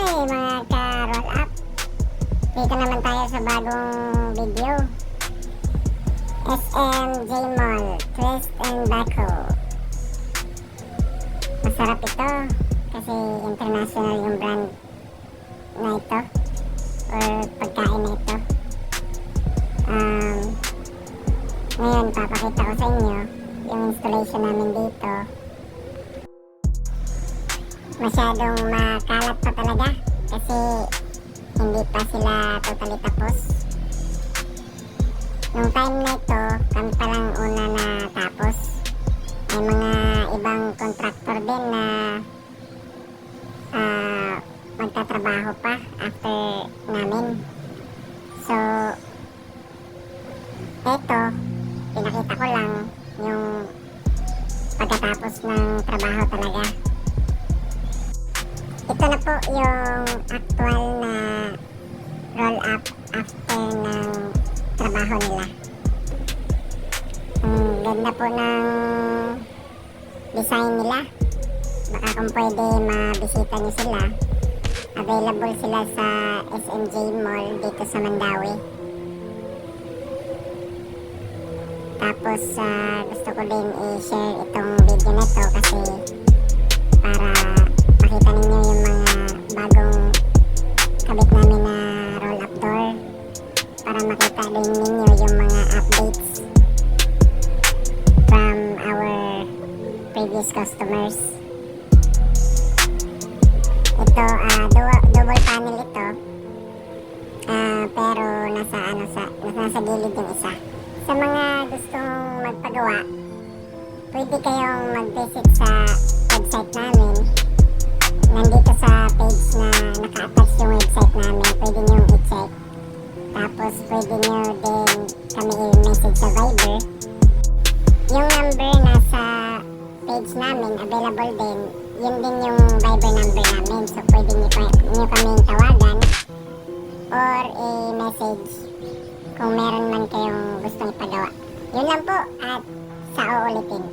Hi mga ka-roll up! Dito naman tayo sa bagong video. SMJ Mall, Twist and Baco. Masarap ito kasi international yung brand na ito or pagkain na ito. Ngayon papakita ko sa inyo yung installation namin dito. Masyadong makalat pa talaga kasi hindi pa sila totally tapos. Nung time na ito, kami pa lang una na tapos. May mga ibang contractor din na magtatrabaho pa after namin. So, eto, pinakita ko lang yung pagkatapos ng trabaho talaga. Ito na po yung actual na roll up after ng trabaho nila. Ang ganda po ng design nila. Baka kung pwede mabisita nyo sila. Available sila sa SMJ Mall dito sa Mandawi. Tapos gusto ko din i-share itong video na to kasi para makita ninyo yung mga bagong kabit namin na roll up door, para makita din ninyo yung mga updates from our previous customers. Ito double panel ito, pero nasa gilid yung isa. Sa mga gustong magpagawa, pwede kayong mag-visit sa website namin. Nandito sa page na naka-attach yung website namin, pwede nyo i-check. Tapos pwede nyo din kami i-message sa Viber. Yung number nasa page namin, available din. Yun din yung Viber number namin. So pwede nyo kaming tawagan or i-message kung meron man kayong gustong ipagawa. Yun lang po at sa uulitin.